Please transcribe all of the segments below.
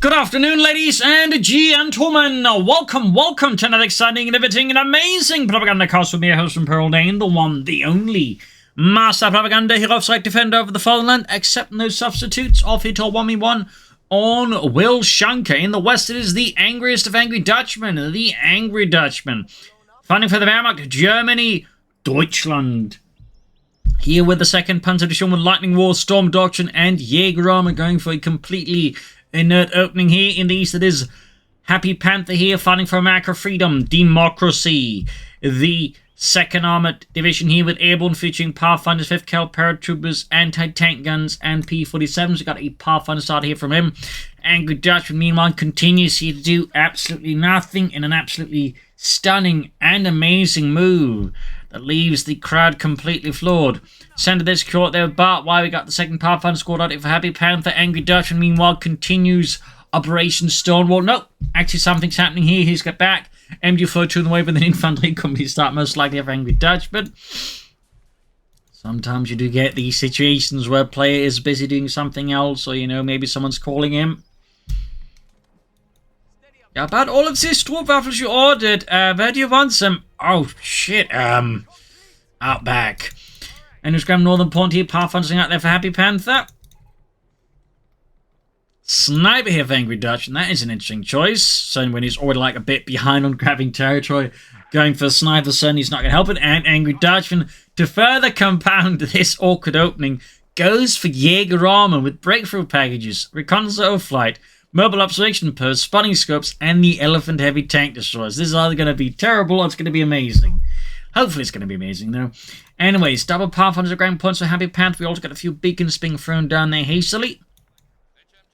Good afternoon, ladies and gentlemen. Welcome to another exciting, innovating, and amazing Propagandacast with me, your host from Pearl Dane, the one, the only Master Propaganda Hero Strike Defender over the Fatherland, except no substitutes. Off it all 1v1 on Vilshanka. In the west, it is the angriest of angry Dutchmen, the Angry Dutchman. Fighting for the Wehrmacht, Germany, Deutschland. Here with the 2nd Panzer Division with Lightning War, Storm Doctrine, and Jaeger Armour going for a completely inert opening here. In the east, it is Happypanther here, fighting for America, freedom, democracy. The 2nd Armored Division here with Airborne, featuring Pathfinders, 5th Cal paratroopers, anti-tank guns, and P-47s. We got a Pathfinder start here from him. Angry Dutchman, meanwhile, continues here to do absolutely nothing in an absolutely stunning and amazing move that leaves the crowd completely floored. Center this court there with Bart. Why we got the 2nd Pathfinder squad out here for Happypanther. Angry Dutchman, meanwhile, continues Operation Stonewall. Nope, actually something's happening here. He's got back. MG42 in the way, but the infantry company start most likely for Angry Dutchman. Sometimes you do get these situations where a player is busy doing something else, or, you know, maybe someone's calling him. Yeah, about all of these Sturmwaffles you ordered, where do you want some? Oh, shit, out back. And who's grabbed Northern Point here, Pathfinders out there for Happypanther. Sniper here for Angry Dutch, and that is an interesting choice. So when he's already like a bit behind on grabbing territory, going for Sniper, certainly he's not going to help it. And Angry Dutchman, to further compound this awkward opening, goes for Jaeger Armour with breakthrough packages, reconnaissance overflight, mobile observation posts, spotting scopes, and the Elephant Heavy Tank Destroyers. This is either going to be terrible or it's going to be amazing. Hopefully it's going to be amazing, though. Anyways, double Pathfinders ground points for Happypanther. We also got a few beacons being thrown down there hastily.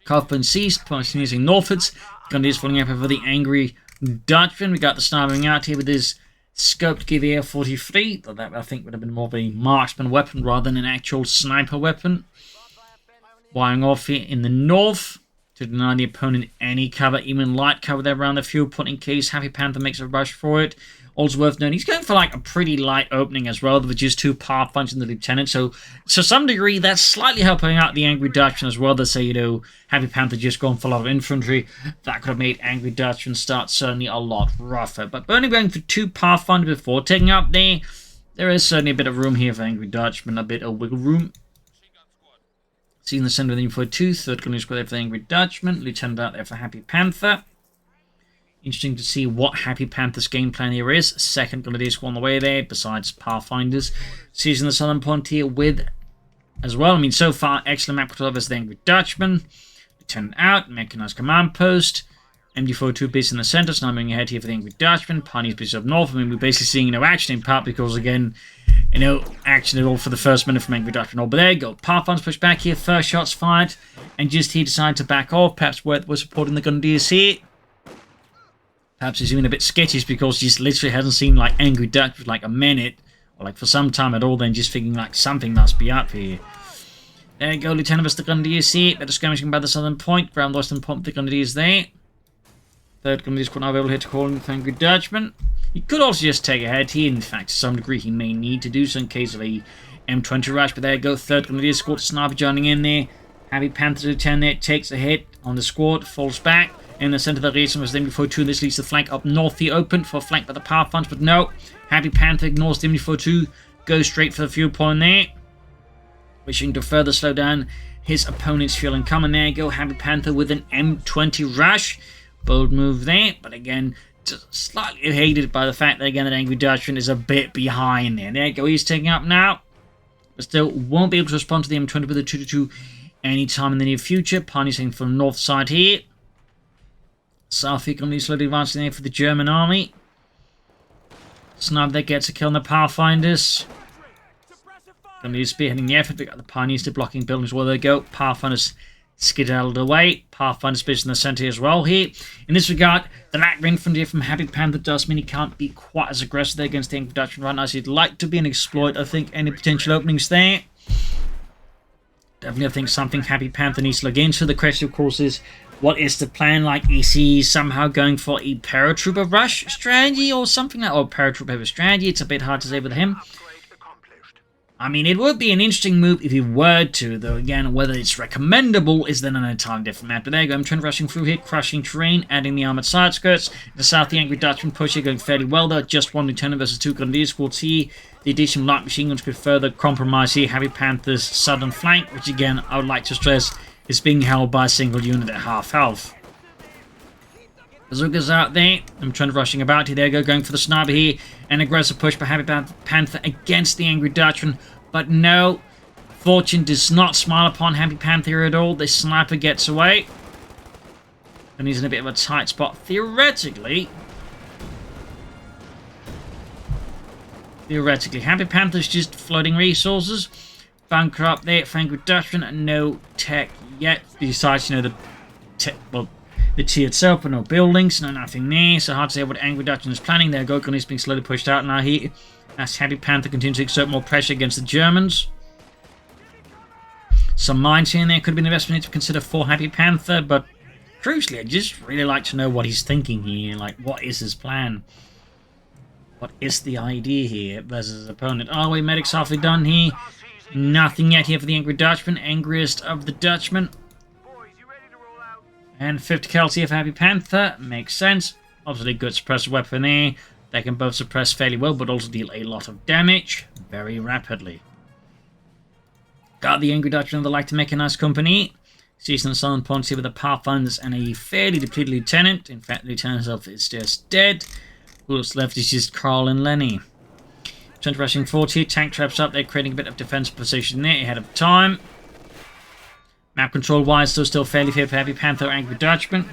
Cough ceased, pointing using northwards. Gundy is falling up for the Angry Dutchman. We got the sniping out here with his scoped Gewehr 43. That I think would have been more of a marksman weapon rather than an actual sniper weapon. Wiring off here in the north to deny the opponent any cover, even light cover there around the fuel point in case Happypanther makes a rush for it. Also worth noting, he's going for like a pretty light opening as well, with just 2 Pathfinders and the Lieutenant. So to some degree, that's slightly helping out the Angry Dutchman as well. They say, you know, Happypanther just going for a lot of infantry. That could have made Angry Dutchman start certainly a lot rougher. But only going for 2 Pathfinders before taking up there is certainly a bit of room here for Angry Dutchman, a bit of wiggle room. Seeing the center of the U42, 3rd Gunnery Squad there for the Angry Dutchman, Lieutenant out there for Happypanther. Interesting to see what Happypanther's game plan here is. 2nd Gunnery Squad on the way there, besides Pathfinders. Seizing the southern point here with, as well, I mean, so far, excellent map control as the Angry Dutchman. Lieutenant out, mechanized command post. MG42 base in the center, sniping ahead here for the Angry Dutchman. Pioneers base up north. I mean, we're basically seeing no action in part because, again, you know, action at all for the first minute from Angry Dutchman. Oh, but there you go. Pathfinders push back here, first shots fired, and just he decided to back off. Perhaps we're supporting the Gundiers here. Perhaps he's even a bit sketchy because he just literally hasn't seen like Angry Dutch for like a minute, or like for some time at all, then just thinking like something must be up here. There you go, Lieutenant Mr. Gundiers here. They're skirmishing by the southern point. Ground western point, the Gundiers there. 3rd Gundiers Squad now able here to call in with Angry Dutchman. He could also just take ahead here. In fact, to some degree, he may need to do so in case of a M20 rush. But there you go, 3rd Gundiers Squad sniper joining in there. Happypanther to 10 there, takes a hit on the squad, falls back. In the center of the region was the MG42. This leaves the flank up north here open for a flank by the Pathfinders. But no, Happypanther ignores the MG42, goes straight for the fuel point there. Wishing to further slow down his opponent's fuel incoming. There you go, Happypanther with an M20 rush. Bold move there, but again, just slightly hated by the fact that again that Angry Dutchman is a bit behind there. There you go, he's taking up now. But still won't be able to respond to the M20 with a 2-2 anytime in the near future. Pioneers heading from the north side here. South economy slowly advancing there for the German army. Sniper there gets a kill on the Pathfinders. Going to be spearheading the effort. We got the Pioneers to blocking buildings where they go. Pathfinders skedaddled away. Pathfinders based in the center as well here. In this regard, the lack of infantry from Happypanther does mean he can't be quite as aggressive there against the Angry Dutchman right now as he'd like to be and exploit, I think, any potential openings there. Definitely, I think something Happypanther needs to look into. The question, of course, is what is the plan? Like, is he somehow going for a paratrooper rush strategy or something like, or paratrooper heavy strategy? It's a bit hard to say with him. I mean, it would be an interesting move if he were to, though again, whether it's recommendable is then an entirely different map. But there you go, I'm trying rushing through here, crushing terrain, adding the armored side skirts. The south, the Angry Dutchman push here going fairly well though. Just one lieutenant versus 2 grenadier squads here. The addition of light machine guns could further compromise here Happypanther's southern flank, which again, I would like to stress, is being held by a single unit at half health. Bazookas out there. I'm trying to rushing about here. There you go, going for the sniper here. An aggressive push by Happypanther against the Angry Dutchman. But no, fortune does not smile upon Happypanther at all. This sniper gets away. And he's in a bit of a tight spot. Theoretically, Happypanther's just floating resources. Bunker up there for Angry Dutchman. No tech yet. Besides, you know, the T itself, but no buildings, no nothing there, so hard to say what Angry Dutchman is planning. There, Gokon is being slowly pushed out now here. As Happypanther continues to exert more pressure against the Germans. Some mines here and there could have been investment to consider for Happypanther, but crucially, I'd just really like to know what he's thinking here. Like, what is his plan? What is the idea here versus his opponent? Oh, wait, medic's halfway done here. Nothing yet here for the Angry Dutchman, angriest of the Dutchmen. And 50 kills here for Happypanther. Makes sense. Obviously, good suppressor weapon there. They can both suppress fairly well, but also deal a lot of damage very rapidly. Got the Angry Dutchman that like to make a nice company. Season the Southern Ponds here with the Pathfinders and a fairly depleted lieutenant. In fact, the lieutenant himself is just dead. Who's left is just Carl and Lenny. Trent rushing forward here. Tank traps up. They're creating a bit of defensive position there ahead of time. Map control wise, still fairly fair for Happypanther or Angry Dutchman.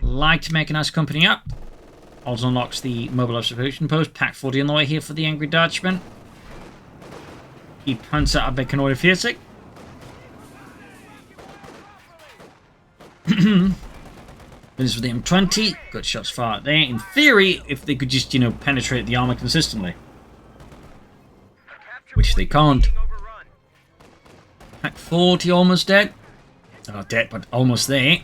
Like to make a nice company up. Also unlocks the mobile observation post. Pack 40 on the way here for the Angry Dutchman. He punts out a big Cannoy Fiersig. This is for the M20. Good shots fired there. In theory, if they could just, you know, penetrate the armor consistently. Which they can't. Pack 40 almost dead. Not dead, but almost there.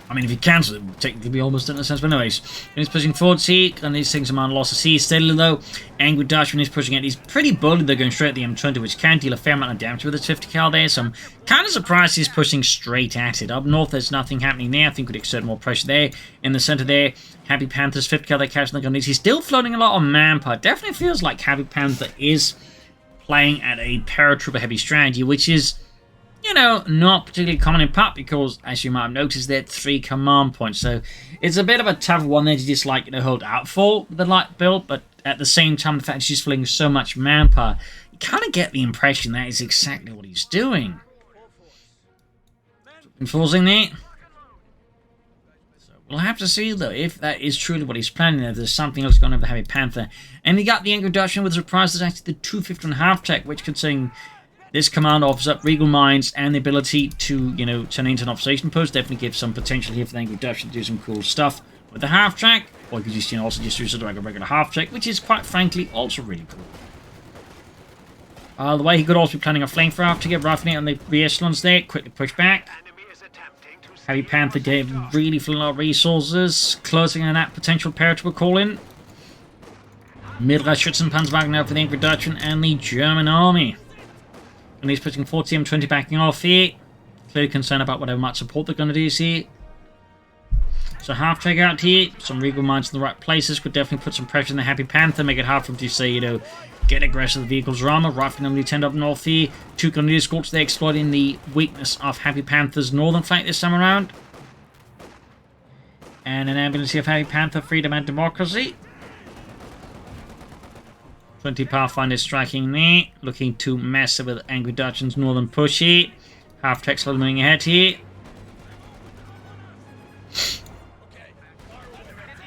I mean, if you cancel it, it would technically be almost in a sense, but anyways. He's pushing forward, see, and these things are on loss of C steadily though. Angry Dutchman is pushing it. He's pretty bullied. They're going straight at the M20, which can deal a fair amount of damage with its 50 cal there, so I'm kind of surprised he's pushing straight at it. Up north, there's nothing happening there. I think we'd exert more pressure there. In the center there, Happypanther's 50 cal, they're catching the gun. He's still floating a lot on manpower. Definitely feels like Happypanther is playing at a paratrooper heavy strategy, which is, you know, not particularly common in PUP because, as you might have noticed, they're 3 command points. So it's a bit of a tough one there to just, like, you know, hold out for the light build, but at the same time, the fact that she's filling so much manpower, you kind of get the impression that is exactly what he's doing. Enforcing there. So we'll have to see, though, if that is truly what he's planning, if there's something else going on with the Happypanther. And he got the Angry Dutchman with a surprise. There's actually the 250.5 tech, which could sing. This command offers up Regal Mines and the ability to, you know, turn into an observation post. Definitely gives some potential here for the Angry Dutchman to do some cool stuff with the half track. Or you could just, you know, also just use it like a regular half track, which is quite frankly also really cool. The way he could also be planning a flamethrower to get rifling on the re-echelons there. Quickly push back. Happypanther gave really full of resources. Closing on that potential paratrooper call-in. Midler Schützenpanzerwagen now for the Angry Dutchman and the German army. And he's putting 40 M20 backing off here. Clearly concerned about whatever much support they're going to do here. So half track out here. Some Regal Mines in the right places. Could definitely put some pressure on the Happypanther. Make it hard for him to say, you know, get aggressive vehicles or armor. Rifling on the lieutenant up north here. 2 Grenadier Squads. They're exploiting the weakness of Happypanther's northern flank this time around. And an ambulance here of Happypanther. Freedom and Democracy. 20 Pathfinders striking there, looking to mess with Angry Dutchman's northern push here. Half track slowly moving ahead here.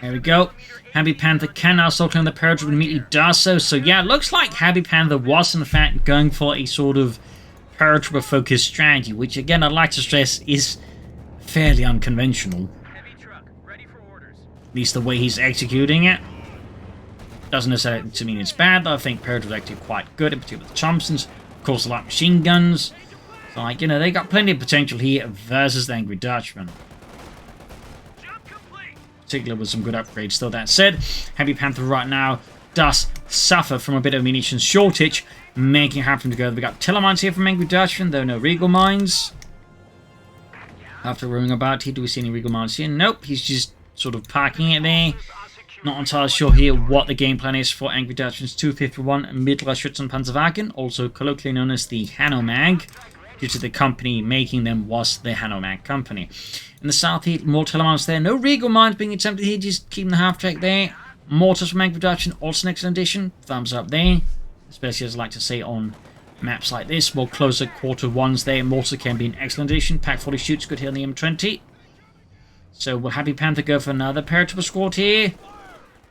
There we go. Happypanther can now start clearing the paratrooper and immediately does so. So yeah, it looks like Happypanther was in fact going for a sort of paratrooper focused strategy, which again I'd like to stress is fairly unconventional. At least the way he's executing it. Doesn't necessarily to mean it's bad, though. I think paratroopers are actually quite good, in particular with the Thompsons. Of course, the light machine guns. So, like, you know, they got plenty of potential here versus the Angry Dutchman. Particularly with some good upgrades. Though that said, Happypanther right now does suffer from a bit of munitions shortage, making it hard for him to go. We got Telemines here from Angry Dutchman, though no Regal Mines. After roaming about here, do we see any Regal Mines here? Nope, he's just sort of parking it there. Not entirely sure here what the game plan is for Angry Dutchman's 251 Mittlerer Schützenpanzerwagen, also colloquially known as the Hanomag, due to the company making them was the Hanomag company. In the south here, more Telemines there. No Regal Mines being attempted here, just keeping the half-track there. Mortars from Angry Dutchman, also an excellent addition. Thumbs up there. Especially as I like to say on maps like this, more closer quarter ones there. Mortar can be an excellent addition. Pack 40 shoots, good here on the M20. So will Happypanther go for another paratrooper squad here?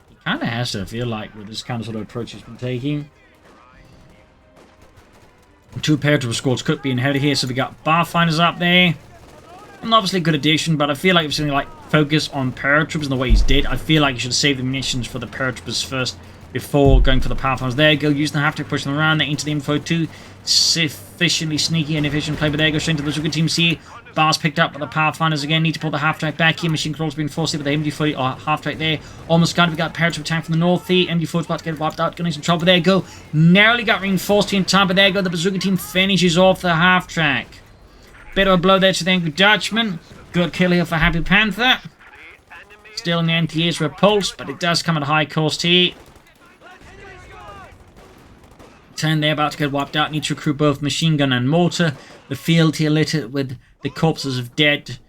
He kind of has to, I feel like, with this kind of sort of approach he's been taking. 2 paratrooper squads could be in header here, so we got Barfinders up there. And obviously a good addition, but I feel like if something like focus on paratroopers in the way he's did, I feel like you should save the munitions for the paratroopers first before going for the Pathfinders. There you go, using the half-track, pushing them around, they're into the info too. Sufficiently sneaky and efficient play, but there you go, straight into the Bazooka teams here. Bars picked up by the Pathfinders again, need to pull the half-track back here. Machine controls being forced here with the MD40 or half-track there. Almost got it, we got paratroop attack from the north here. MD40's about to get wiped out, getting some trouble. There you go, narrowly got reinforced here in time, but there you go, the Bazooka team finishes off the half-track. Bit of a blow there to the Angry Dutchman. Good kill here for Happypanther. Still in the NTA's repulsed, but it does come at a high cost here. 10 there, about to get wiped out. Need to recruit both machine gun and mortar. The field here littered with the corpses of dead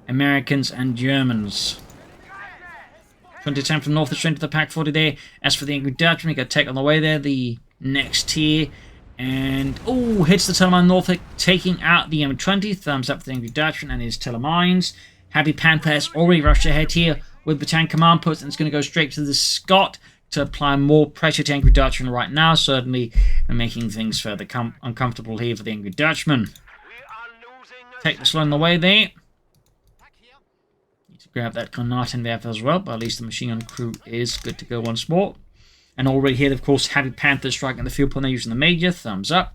Americans and Germans. 2010 from north, straight to the Pack 40 there. As for the Angry Dutchman, he got tech on the way there. The next tier. And, oh, hits the Telemine Norfolk, taking out the M20. Thumbs up for the Angry Dutchman and his Telemines. Happypanther has already rushed ahead here with battalion command post, and it's going to go straight to the Scot to apply more pressure to Angry Dutchman right now, certainly making things further uncomfortable here for the Angry Dutchman. Take the slow on the way there. Need to grab that Connaught in there as well, but at least the machine gun crew is good to go once more. And already here, of course, Happypanther striking the field point there using the Major. Thumbs up.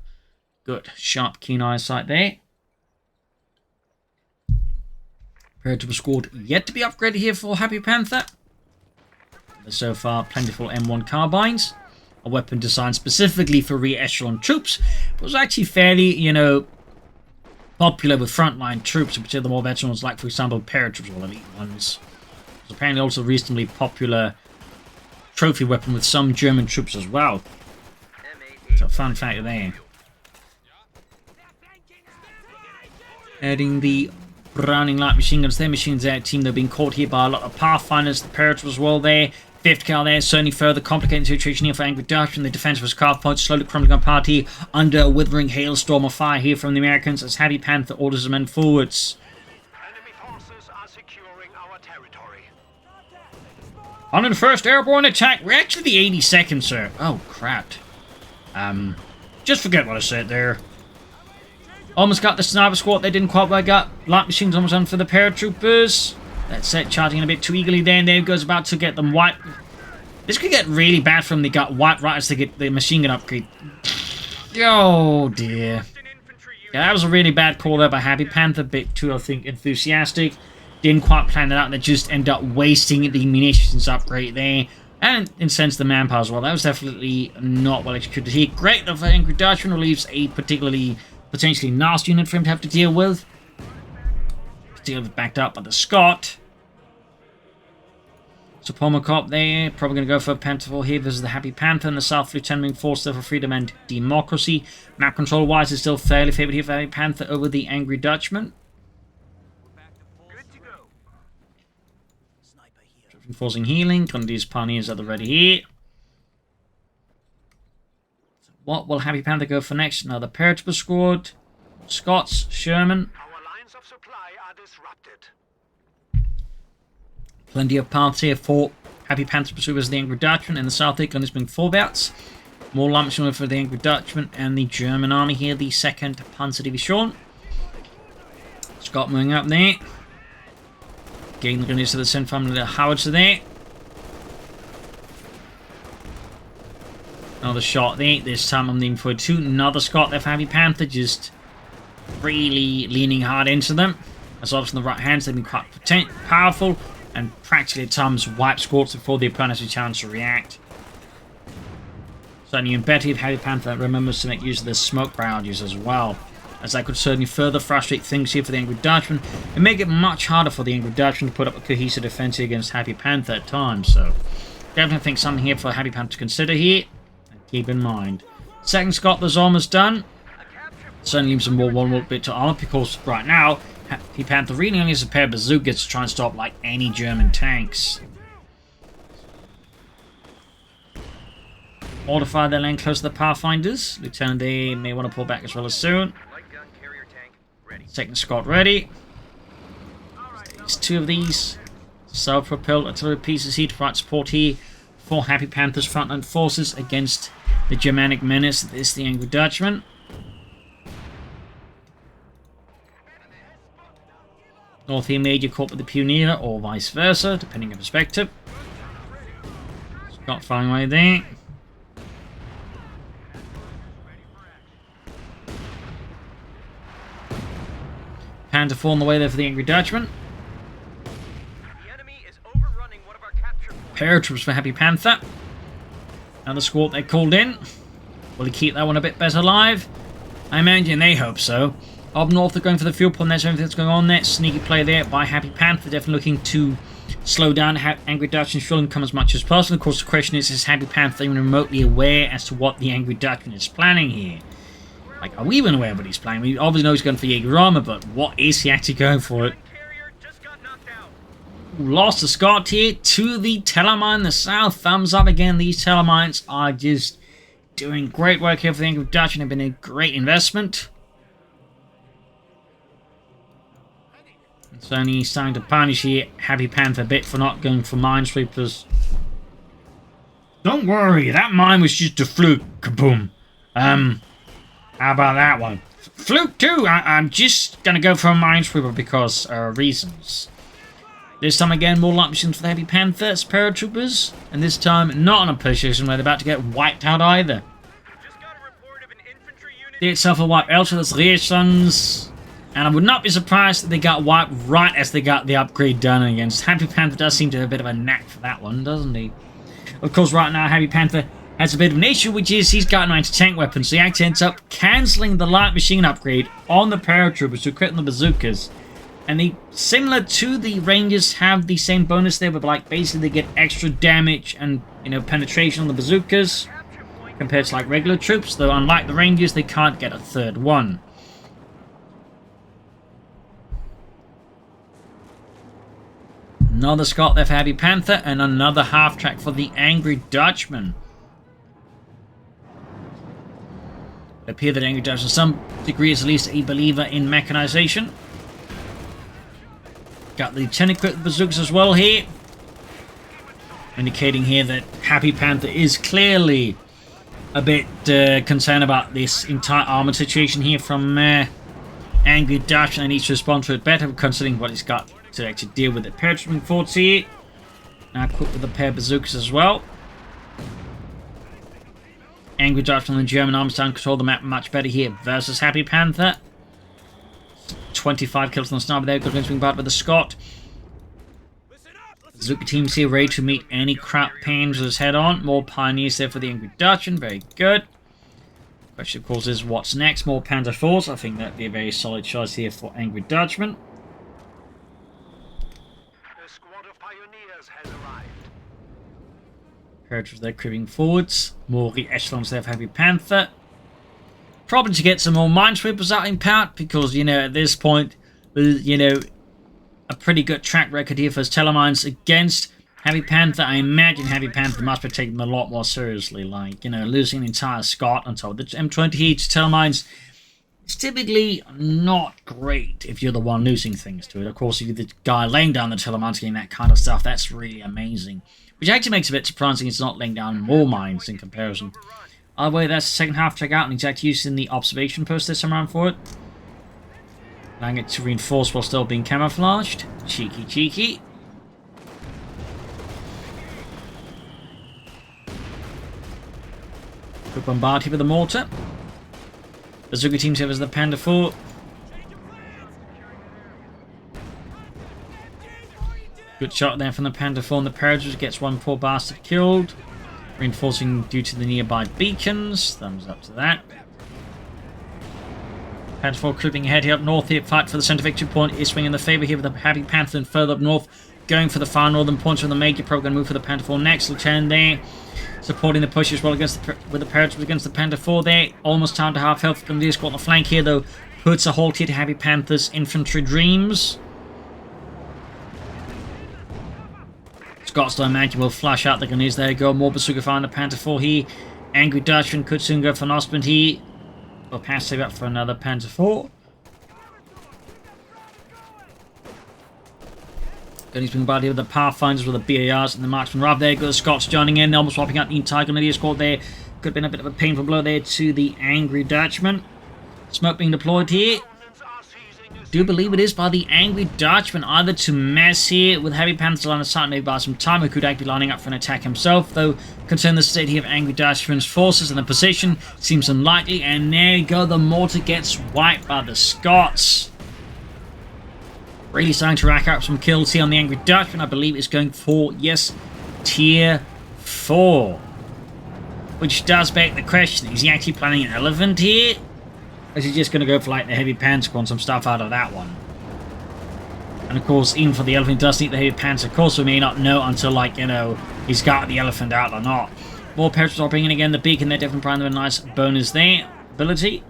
Good. Sharp, keen eyesight there. Paratrooper squad yet to be upgraded here for Happypanther. So far, plentiful M1 carbines. A weapon designed specifically for rear echelon troops. But was actually fairly, you know, popular with frontline troops, in particular the more veteran ones, like, for example, paratroopers, or elite ones. It's apparently also a reasonably popular trophy weapon with some German troops as well. So, fun fact there. Adding the Browning light machine guns, their machines there, team, they're being caught here by a lot of Pathfinders, the paratroopers as well there. 5th cal there, certainly further complicating the situation here for Angry Dutchman. The defense of his car points slowly crumbling apart here under a withering hailstorm of fire here from the Americans as Happypanther orders his men forwards. Enemy forces are securing our territory. 101st Airborne attack. We're actually the 82nd, sir. Oh, crap. Just forget what I said there. Almost got the sniper squad. They didn't quite work out. Light machines almost on for the paratroopers. That's it. Charging a bit too eagerly there. And there goes about to get them wiped. This could get really bad from they got wiped right as they get the machine gun upgrade. Oh, dear. Yeah, that was a really bad call there by Happypanther. Bit too, I think, enthusiastic. Didn't quite plan that out. They just end up wasting the munitions upgrade there. And, in a sense, the manpower as well. That was definitely not well executed here. Great that for Angry Dutchman relieves a particularly potentially nasty unit for him to have to deal with. Particularly backed up by the Scot. So Pomacop there, probably going to go for a Pantherful here versus the Happypanther and the South Lieutenant being forced there for freedom and democracy. Map control wise is still fairly favoured here for Happypanther over the Angry Dutchman. Enforcing healing, Grundy's pioneers at the ready here. So what will Happypanther go for next? Another paratrooper squad. Scots, Sherman. Our lines of supply are disrupted. Plenty of paths here for Happypanther to pursue as the Angry Dutchman. In the south here, Grundy's being 4 bouts. More light machine for the Angry Dutchman and the German army here, the 2nd Panzer Division. Scott moving up there. Getting the grenades to the center family, the howitzers there. Another shot there, this time I'm leaning forward to another Scot there for Happypanther, just really leaning hard into them. As obviously on the right hand, they've been quite powerful and practically at times wipe squads before the opponent has a chance to react. Certainly better if Happypanther remembers to make use of the smoke barrages as well, as that could certainly further frustrate things here for the Angry Dutchman and make it much harder for the Angry Dutchman to put up a cohesive defense against Happypanther at times. So definitely think something here for Happypanther to consider here and keep in mind. Second Scott is almost done. Certainly leaves some more one bit to armor because right now Happypanther really only has a pair of bazookas to try and stop like any German tanks. Modify their lane close to the Pathfinders. Lieutenant A may want to pull back as well as soon. Second Scott ready. There's two of these self-propelled artillery pieces here to provide support here for Happypanther's frontline forces against the Germanic menace that is the Angry Dutchman. North here major caught with the Pioneer or vice versa, depending on perspective. Scott firing away there. Panther 4 on the way there for the Angry Dutchman. The enemy is overrunning one of our capture points. Paratroops for Happypanther. Another squad they called in. Will he keep that one a bit better alive? I imagine they hope so. Up north they're going for the fuel pump. That's everything that's going on there. Sneaky play there by Happypanther. Definitely looking to slow down Angry Dutchman's fuel income as much as possible. Of course the question is Happypanther even remotely aware as to what the Angry Dutchman is planning here? Like, are we even aware of what he's planning? We obviously know he's going for Jaeger Armour, but what is he actually going for? Lost a Scott here to the Telemine in the south. Thumbs up again. These Telemines are just doing great work here for the Angry Dutchman. Have been a great investment. It's only starting to punish here Happypanther a bit for not going for Minesweepers. Don't worry, that mine was just a fluke. Kaboom. How about that one? Fluke too! I'm just gonna go for a Minesweeper because reasons. This time again, more light machines for the Happypanther as paratroopers, and this time not on a position where they're about to get wiped out either. Just got a report of an infantry unit. They itself will wipe elsewhere rear sons, and I would not be surprised if they got wiped right as they got the upgrade done against. Happypanther does seem to have a bit of a knack for that one, doesn't he? Of course, right now Happypanther has a bit of an issue, which is he's got an anti-tank weapon, so he actually ends up cancelling the light machine upgrade on the paratroopers to equip the bazookas. And they, similar to the Rangers, have the same bonus there, but like basically they get extra damage and penetration on the bazookas compared to like regular troops. Though unlike the Rangers, they can't get a third one. Another Scott there for Happypanther, and another half-track for the Angry Dutchman. It appears that Angry Dutchman, to some degree, is at least a believer in mechanization. Got the Lieutenant equipped bazookas as well here, indicating here that Happypanther is clearly a bit concerned about this entire armor situation here from Angry Dutchman and needs to respond to it better, considering what he's got to actually deal with the paratrooping forts here. Now equipped with a pair of bazookas as well. Angry Dutchman and the German arms down control the map much better here versus Happypanther. 25 kills on the sniper there, good swing part with the Scott. Bazooka teams here ready to meet any crap pains head on. More pioneers there for the Angry Dutchman, very good. Question of course is what's next? More Panther 4s. I think that'd be a very solid choice here for Angry Dutchman. A squad of pioneers has arrived. Paratroopers there creeping forwards. More re-echelons there for Happypanther. Probably to get some more Minesweepers out in part, because, at this point, a pretty good track record here for his Telemines against Happypanther. I imagine Happypanther must be taking them a lot more seriously, like, losing an entire Scott on top of the M20 here to Telemines. It's typically not great if you're the one losing things to it. Of course, if you're the guy laying down the Telemines getting that kind of stuff, that's really amazing. Which actually makes it a bit surprising it's not laying down more mines in comparison. Either way, that's the second half check out, and he's actually using the observation post this time around for it. Allowing it to reinforce while still being camouflaged. Cheeky, cheeky. Good bombard here with the mortar. Bazooka team serves the Panda 4. Good shot there from the Panda 4 and the Paratroopers gets one poor bastard killed. Reinforcing due to the nearby beacons. Thumbs up to that. Panther 4 creeping ahead here up north here. Fight for the center victory point is swinging in the favor here with the Happypanther, and further up north going for the far northern points with the major Propaganda move for the Panther 4 next. Lieutenant there supporting the push as well against with the paratroopers against the Panther 4 there. Almost down to half health. Grenadier squad on the flank here though. Puts a halt here to Happypanther's infantry dreams. Scots don't imagine will flash out the Grenadiers. There you go. More bazooka fire on the Panther 4 here. Angry Dutchman could soon go for an Ostman here. We'll pass save up for another Panther 4. He's being bombarded with the Pathfinders with the BARs and the Marksman. Rather there goes Scots joining in, almost wiping out the entire Grenadier squad there. Could have been a bit of a painful blow there to the Angry Dutchman. Smoke being deployed here. Do believe it is by the Angry Dutchman, either to mess here with Happypanther line of sight, maybe buy some time, who could actually be lining up for an attack himself, though considering the state here of Angry Dutchman's forces and the position seems unlikely. And there you go, the mortar gets wiped by the Scots. Really starting to rack up some kills here on the Angry Dutchman. I believe it's going for, yes, tier 4. Which does beg the question, is he actually planning an elephant here? Or is he just going to go for like the Heavy Panther and some stuff out of that one? And of course, even for the elephant, he does need the Heavy Panther. Of course, we may not know until, like, you know, he's got the elephant out or not. More paratroopers are bringing again the beacon. They're definitely providing them a nice bonus there. Ability.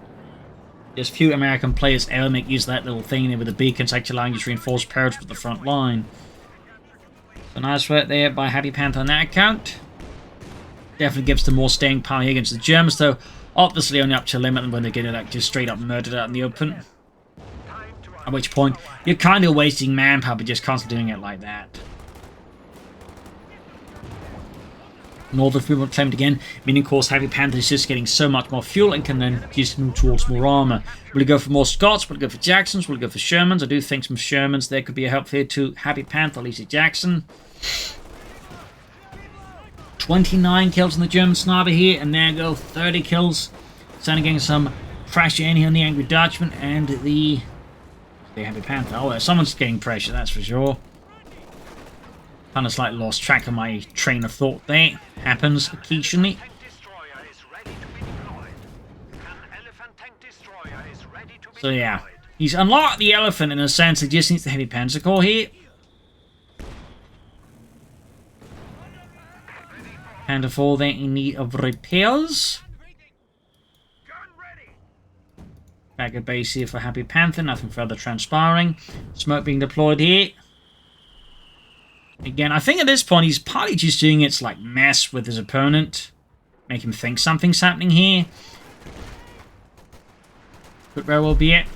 There's few American players ever make use of that little thing there with the beacons, actually allowing you to reinforce paratroopers with the front line. So nice work there by Happypanther on that account. Definitely gives them more staying power here against the Germans, though obviously only up to a limit, and when they get it like just straight up murdered out in the open. At which point you're kind of wasting manpower by just constantly doing it like that. Northern people claimed again, meaning of course Happypanther is just getting so much more fuel and can then just move towards more armor. Will he go for more Scots? Will he go for Jacksons? Will he go for Shermans? I do think some Shermans there could be a help here to Happypanther, at least a Jackson. 29 kills on the German sniper here, and there you go, 30 kills. Starting getting some pressure in here on the Angry Dutchman and the Happypanther. Oh, someone's getting pressure, that's for sure. Kind of slightly lost track of my train of thought there. Happens occasionally. So yeah, he's unlocked the elephant in a sense. He just needs the Heavy Panther core here. Panther 4 there in need of repairs. Back at base here for Happypanther. Nothing further transpiring. Smoke being deployed here. Again, I think at this point he's partly just doing it to like mess with his opponent. Make him think something's happening here. Could very well be it.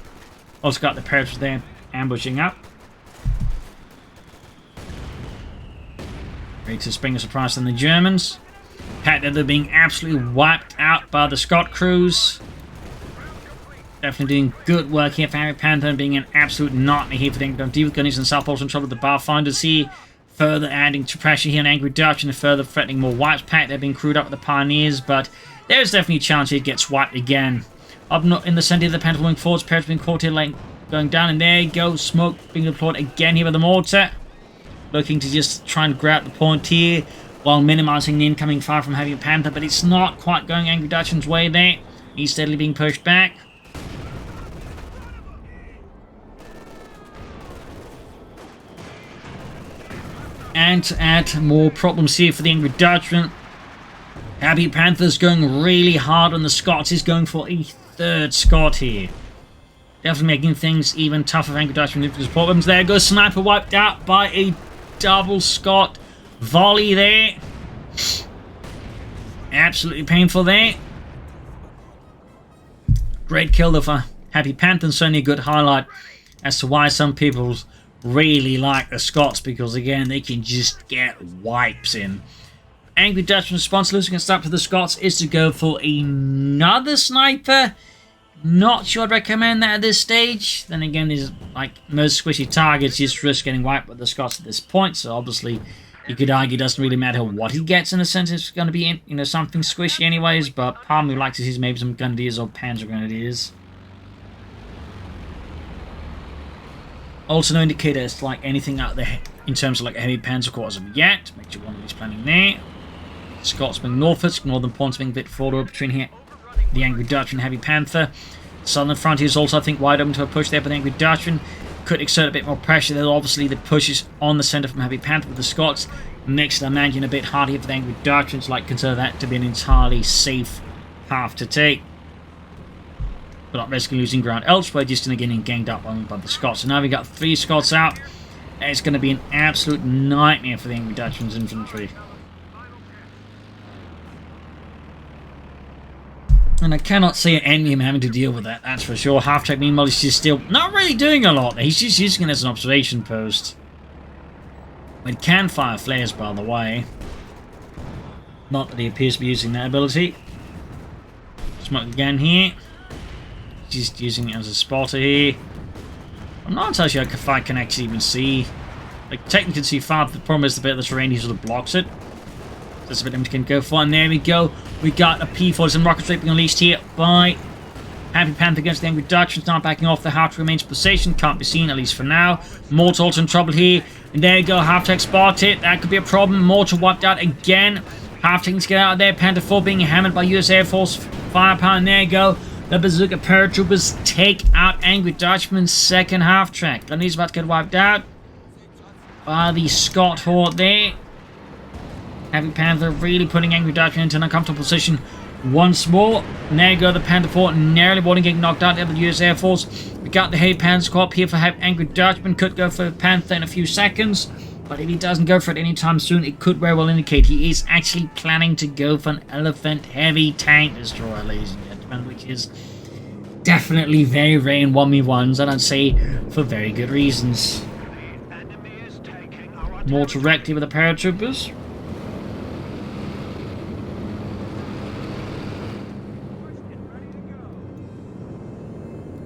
Also got the paratroopers there ambushing up. Ready to spring a surprise on the Germans. The fact that they're being absolutely wiped out by the Scot crews. Definitely doing good work here for Happypanther, being an absolute nightmare here for the England. Deal with Gunners and South Poles in trouble with the Pathfinders here. Further adding to pressure here on Angry Dutchman and further threatening more wipes. Pack they're being crewed up with the Pioneers, but there's definitely a chance he gets wiped again. Up in the center of the Panther moving forwards, Parrots being caught here lane going down, and there you go, smoke being deployed again here with the mortar. Looking to just try and grab the point here while minimizing the incoming fire from Happypanther, but it's not quite going Angry Dutchman's way there. He's steadily being pushed back. And to add more problems here for the Angry Dutchman, Happypanther's going really hard on the Scots. He's going for a third Scot here. Definitely making things even tougher for Angry Dutchman with his problems. There goes Sniper wiped out by a double Scot volley there. Absolutely painful there. Great kill though for Happypanther, and certainly a good highlight as to why some people really like the Scots, because again they can just get wipes in. Angry Dutchman's response losing a start to the Scots is to go for another sniper. Not sure I'd recommend that at this stage. Then again, there's like most squishy targets, just risk getting wiped with the Scots at this point. So obviously, you could argue it doesn't really matter what he gets in a sense. It's going to be, you know, something squishy anyways. But part of me likes to see maybe some Grenadiers or Panzer Grenadiers. Also, no indicator as to like anything out there in terms of like a heavy Panzer corps as of yet. Make sure one of these planning there. Scots moving northwards, northern points being a bit further up between here. The Angry Dutchman and Happypanther. Southern frontier is also, I think, wide open to a push there, but the Angry Dutchman could exert a bit more pressure. There's obviously the pushes on the centre from Happypanther with the Scots. Next, I imagine a bit harder for the Angry Dutchman, so like consider that to be an entirely safe path to take. But not risking losing ground elsewhere, just going to get ganged up on by the Scots. So now we've got 3 Scots out. It's going to be an absolute nightmare for the Angry Dutchman's infantry. And I cannot see envy him having to deal with that, that's for sure. Half-track, meanwhile, is just still not really doing a lot. He's just using it as an observation post. It can fire flares, by the way. Not that he appears to be using that ability. Smoke again here. Just using it as a spotter here. I'm not entirely sure if I can actually even see. Like, technically can see far, but the problem is the bit of the terrain he sort of blocks it. That's a bit he can go for, and there we go. We got a P-40s and rocket straight being unleashed here by Happypanther against the Angry Dutchman. Not backing off. The half remains position. Can't be seen, at least for now. Mortar also in trouble here. And there you go. Half-tech spotted. That could be a problem. Mortar wiped out again. Half-tech to get out of there. Panther 4 being hammered by US Air Force firepower. And there you go. The Bazooka paratroopers take out Angry Dutchman's second half-track. And he's about to get wiped out by the Scott horde there. Happypanther really putting Angry Dutchman into an uncomfortable position once more. And there you go, the Panther 4 narrowly wanting getting knocked out there by the US Air Force. We got the Happypanther squad here for Angry Dutchman. Could go for the Panther in a few seconds. But if he doesn't go for it anytime soon, it could very well indicate he is actually planning to go for an Elephant Heavy Tank Destroyer, ladies and gentlemen. Which is definitely very rare in 1v1s, and I'd say for very good reasons. More directly with the paratroopers.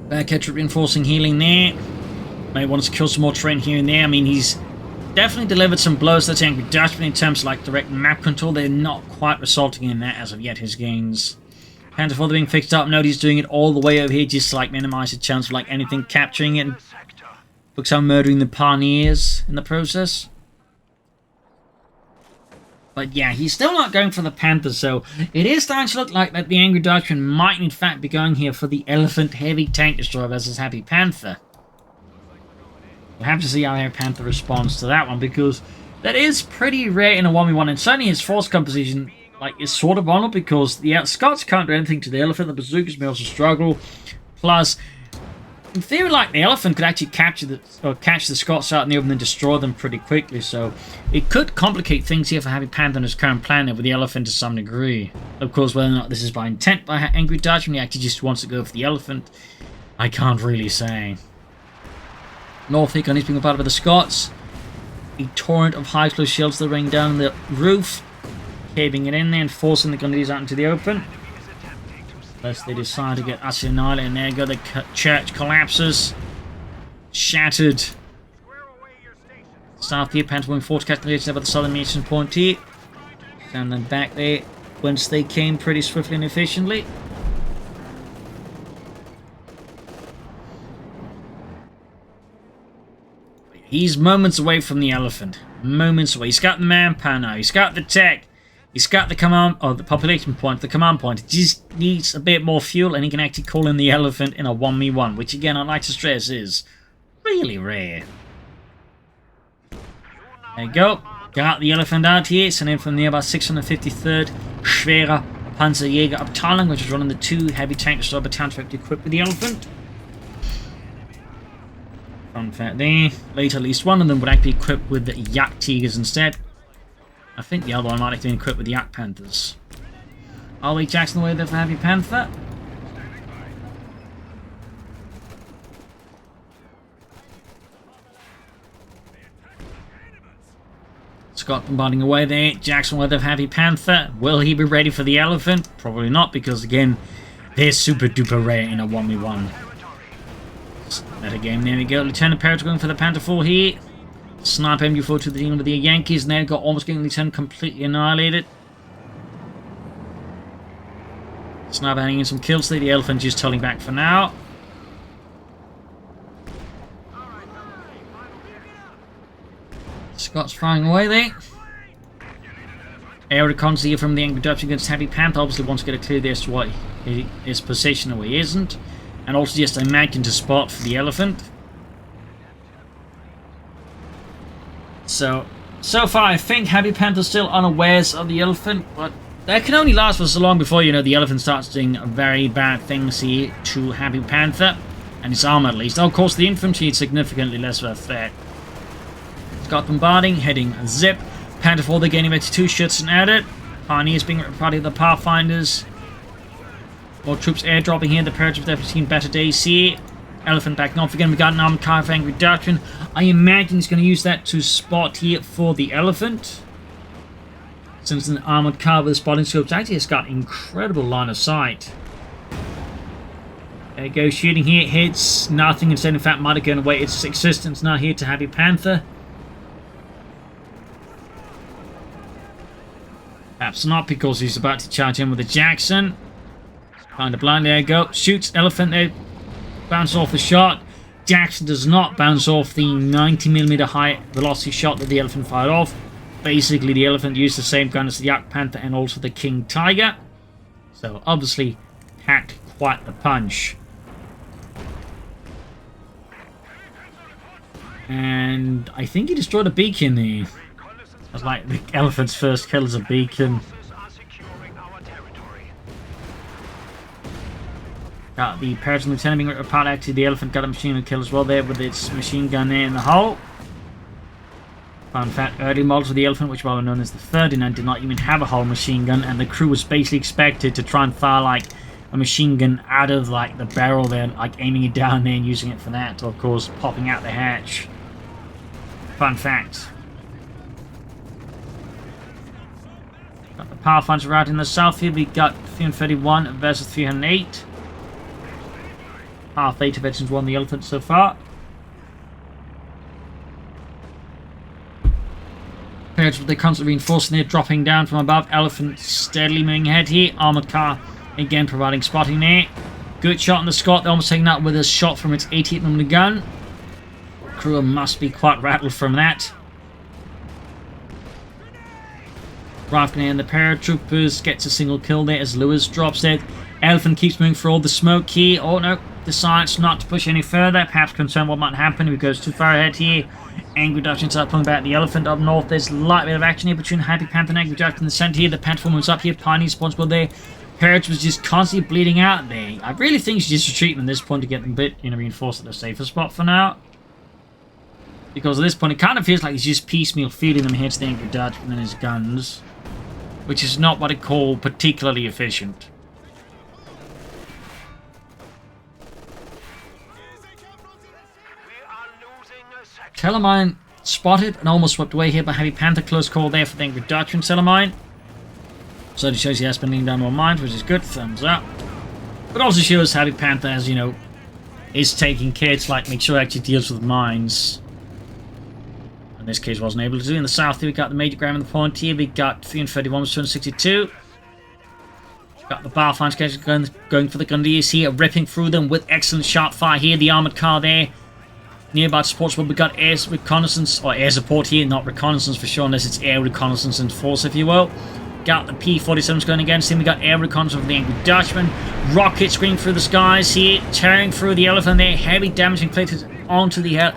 Backcatcher reinforcing healing there. May want to kill some more terrain here and there. I mean, he's definitely delivered some blows to Angry Dutchman in terms of like direct map control. They're not quite resulting in that as of yet, his gains. Panther 4 being fixed up. Note he's doing it all the way over here just to like minimize the chance of like anything capturing it. Looks like murdering the pioneers in the process. But yeah, he's still not going for the Panther, so it is starting to look like that the Angry Dutchman might in fact be going here for the Elephant Heavy Tank Destroyer versus Happypanther. We'll have to see how Happypanther responds to that one, because that is pretty rare in a 1v1, and certainly his force composition like is sort of vulnerable, because the Scots can't do anything to the Elephant, the Bazookas may also struggle, plus in theory, like, the Elephant could actually catch the Scots out in the open and destroy them pretty quickly, so it could complicate things here for Happypanther and his current plan there with the Elephant to some degree. Of course, whether or not this is by intent by Angry Dutchman, he actually just wants to go for the Elephant, I can't really say. North Hickon is being part of the Scots. A torrent of high close shells that are raining down the roof, caving it in there and forcing the Gundies out into the open. Unless they decide to get utterly annihilated, and there you go, the church collapses. Shattered. South here, Panther moving forward to catch the about the southern mission point here. Stand them back there, whence they came pretty swiftly and efficiently. He's moments away from the Elephant. Moments away. He's got the manpower now. He's got the tech. He's got the command, or the population point, the command point. He just needs a bit more fuel, and he can actually call in the Elephant in a 1v1, which again, I'd like to stress, is really rare. There you go. Got the Elephant out here, sent in from nearby 653rd Schwerer Panzer Jaeger Abteilung, which is running the 2 heavy tank destroyer battalions equipped with the Elephant. Fun fact there. Later, at least one of them would actually be equipped with the Jagdtigers instead. I think the other one might have been equipped with the Jagdpanthers. Are we Jackson away there for Happypanther? Scott bombarding away there. Jackson away there for Happypanther. Will he be ready for the Elephant? Probably not, because again, they're super duper rare in a 1v1. Better game, there we go. Lieutenant Parrott going for the Panther 4 here. Sniper MU4 to the team with the Yankees, and they've got almost getting Lieutenant completely annihilated. Sniper hanging in some kills there. The Elephant just tulling back for now. Scott's firing away there. Air reconnaissance here from the Angry Dutchman against Happypanther. Obviously wants to get a clear there as to what his position or he isn't. And also just a magnet to spot for the elephant. So far I think Happypanther's still unawares of the elephant, but that can only last for so long before, you know, the elephant starts doing very bad things here to Happypanther. And his armor at least. Of course the infantry is significantly less of a threat. Got bombarding, heading zip. Panther 4, they're gaining 2 shots and at it. Pioneers being part of the Pathfinders. More troops airdropping here. The Pirates have definitely seen better days here. Elephant backing off again. We got an armored car of Angry Dutchman. I imagine he's going to use that to spot here for the elephant. Since an armored car with spotting scopes actually has got incredible line of sight. There you go, shooting here, hits nothing. Instead, in fact, might have gone away its existence now here to Happypanther. Perhaps not, because he's about to charge in with a Jackson. Kind of blind, there you go. Shoots elephant there. Bounce off the shot. Jackson does not bounce off the 90mm high velocity shot that the elephant fired off. Basically, the elephant used the same gun as the Happypanther and also the King Tiger. So, obviously, packed quite the punch. And I think he destroyed a beacon there. That's like the elephant's first kill as a beacon. Got the Pirates and Lieutenant being ripped apart. Actually, the elephant got a machine gun kill as well there with its machine gun there in the hull. Fun fact, early models of the elephant, which were known as the 39, did not even have a hull machine gun, and the crew was basically expected to try and fire like a machine gun out of like the barrel there, like aiming it down there and using it for that, or of course popping out the hatch. Fun fact. Got the Pathfinders right in the south here. We got 331 versus 308. Half 8 veterans won the elephant so far. Pirates with the constant reinforcing there, dropping down from above. Elephant steadily moving ahead here. Armored car again providing spotting there. Good shot on the Scot. They're almost taking out with a shot from its 88mm gun. Crew must be quite rattled from that. Rafkin and the paratroopers gets a single kill there as Lewis drops it. Elephant keeps moving for all the smoke here. Oh no, decides not to push any further. Perhaps concerned what might happen if he goes too far ahead here. Angry Dutchman starts pulling back the elephant up north. There's a light bit of action here between Happypanther and Angry Dutchman in the center here. The Panther moves up here. Pioneer responsible there. Parrots was just constantly bleeding out there. I really think she just retreat at this point to get them a bit, reinforced at a safer spot for now. Because at this point it kind of feels like he's just piecemeal feeding them here to the Angry Dutchman and his guns. Which is not what I call particularly efficient. Telemine spotted and almost swept away here by Happypanther. Close call there for the Angry Dutchman Telemine. So it shows he has been leaning down more mines, which is good. Thumbs up. But also shows Happypanther as, is taking care to make sure it actually deals with mines. In this case, wasn't able to do. In the south here, we got the Major Graham and the point here. We got 331 with 262. Got the Pathfinders going for the Gundiers here, ripping through them with excellent shot fire here. The armored car there. Nearby supports, but we got air reconnaissance, or air support here, not reconnaissance for sure, unless it's air reconnaissance and force, if you will. Got the P-47s going against him. We got air reconnaissance of the Angry Dutchman. Rockets screaming through the skies here, tearing through the elephant there. Heavy damage inflicted onto the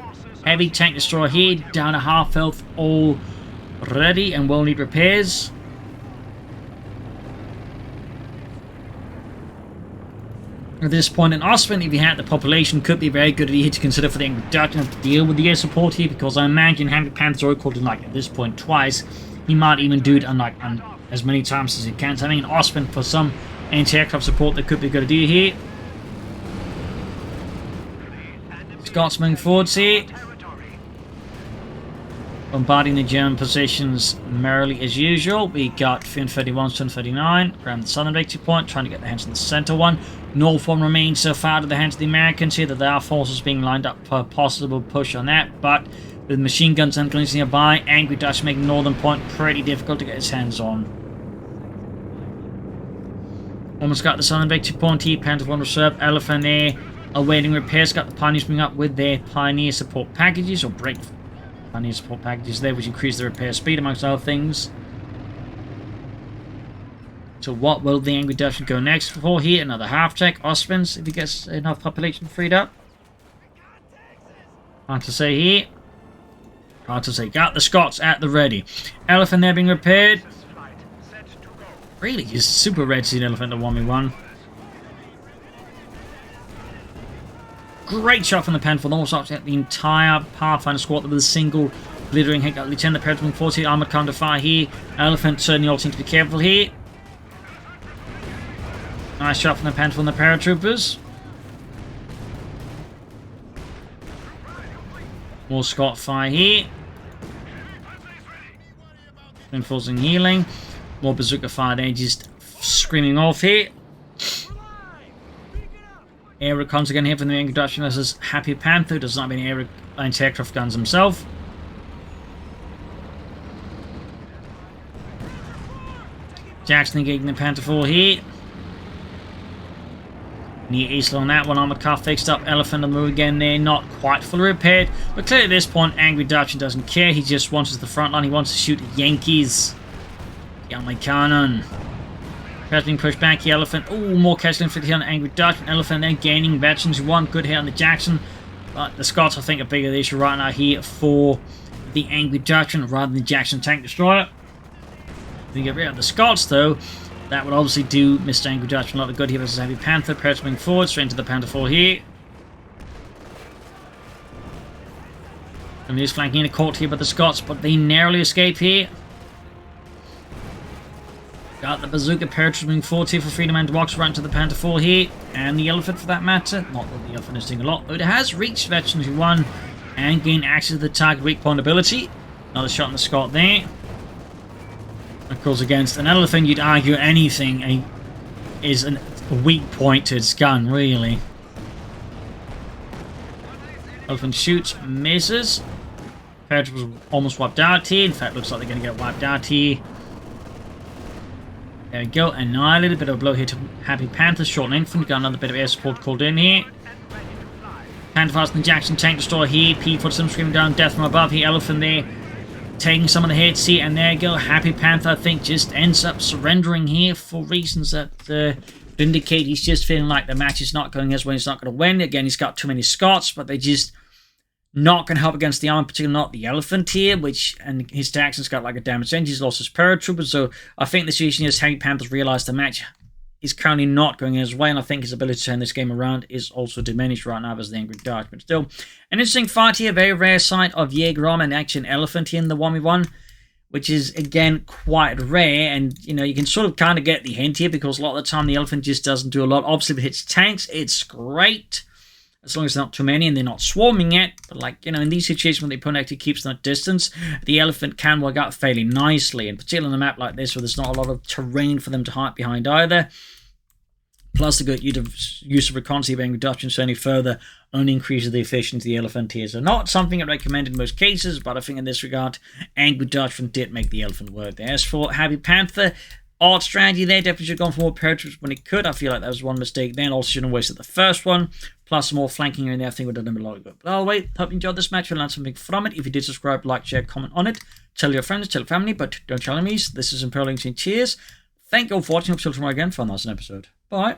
heavy tank destroyer here, down to half health already and will need repairs. At this point in Osman, if he had the population, could be a very good idea to consider for the Angry Dutchman to deal with the air support here, because I imagine Happypanther's already called it at this point twice. He might even do it on as many times as he can. So I mean, Osman for some anti-aircraft support that could be a good idea here. Scots moving forwards here. Bombarding the German positions merrily as usual. We got 331, 239. Grab the southern victory point, trying to get the hands on the center one. North one remains so far to the hands of the Americans here that there are forces being lined up for a possible push on that. But with machine guns and guns nearby, Angry Dutch making northern point pretty difficult to get his hands on. Almost got the southern victory point here. Panther 1 reserve, Elephant there. Awaiting repairs. Got the Pioneers moving up with their Pioneer support packages, or break. I need support packages there, which increase the repair speed amongst other things. So what will the Angry Dutchman go next for here? Another half-tech, Osmonds, if he gets enough population freed up. Hard to say here. Hard to say. Got the Scots at the ready. Elephant there being repaired. Really, just super red seed elephant to 1v1. Great shot from the pen for almost offset the entire Pathfinder squad with a single glittering hit. Got Lieutenant Predator 40 armored counter fire here. Elephant certainly all seem to be careful here. Nice shot from the pen from the paratroopers. More Scott fire here. Reinforcing healing. More bazooka fire there, just screaming off here. Air recons again here from the Angry Dutchman. This is Happypanther. Does not have any air anti-aircraft guns himself. Jackson engaging the Panther 4 here. Near Eastland on that one. Armored car fixed up. Elephant on the move again there. Not quite fully repaired. But clearly at this point, Angry Dutchman doesn't care. He just wants us the front line. He wants to shoot the Yankees. Get on my cannon. Being pushed back, the Elephant. Oh, more casualty inflicted here on the Angry Dutchman. Elephant then gaining veterans. One good hit on the Jackson. But the Scots, I think, are bigger the issue right now here for the Angry Dutchman rather than the Jackson tank destroyer. If you get rid of the Scots, though, that would obviously do Mr. Angry Dutchman a lot of good here versus Happypanther. Predator moving forward, straight into the Panther 4 here. And he's flanking in a court here by the Scots, but they narrowly escape here. Got the bazooka paratroopers moving forward here for Freedom and walks right into the Panther 4 here. And the Elephant for that matter. Not that the Elephant is doing a lot, but it has reached Veterans 1 and gained access to the target weak point ability. Another shot on the Scot there. Of course, against an Elephant, you'd argue anything is a weak point to its gun, really. Elephant shoots, misses. Paratroopers almost wiped out here. In fact, looks like they're going to get wiped out here. There we go, annihilated. Bit of a blow here to Happypanther. Short and infant. Got another bit of air support called in here. Panther fast and Jackson tank destroyer here. P-Foot some screaming down death from above here. Elephant there taking some of the hits here. And there you go. Happypanther, I think, just ends up surrendering here for reasons that indicate he's just feeling like the match is not going his way. He's not going to win. Again, he's got too many Scots, but they just not going to help against the army, particularly not the Elephant here, and his Jackson's got like a damaged engine. He's lost his paratroopers, so I think the situation is Happypanther's realised the match is currently not going his way, and I think his ability to turn this game around is also diminished right now as the Angry Dutchman. But still, an interesting fight here, very rare sight of Jaeger Armour and actually an Elephant here in the 1v1, which is, again, quite rare, and, you know, you can sort of kind of get the hint here, because a lot of the time the Elephant just doesn't do a lot. Obviously, if it hits tanks, it's great, as long as there's not too many and they're not swarming it. But, like, you know, in these situations when the opponent actually keeps that distance, the Elephant can work out fairly nicely. And particularly on a map like this where there's not a lot of terrain for them to hide behind either. Plus the good use of reconnaissance of Angry Dutchman certainly further only increases the efficiency of the Elephant here. So not something I'd recommend in most cases, but I think in this regard, Angry Dutchman did make the Elephant work there. As for Happypanther, odd strategy there. Definitely should have gone for more paratroopers when it could. I feel like that was one mistake then. Also shouldn't have wasted the first one. Plus some more flanking here and there. I think would have done him a lot of good. But wait, hope you enjoyed this match. You'll learn something from it. If you did, subscribe, like, share, comment on it. Tell your friends, tell your family, but don't tell enemies. This is Imperial Links and cheers. Thank you all for watching. Hope to see you tomorrow again for another episode. Bye.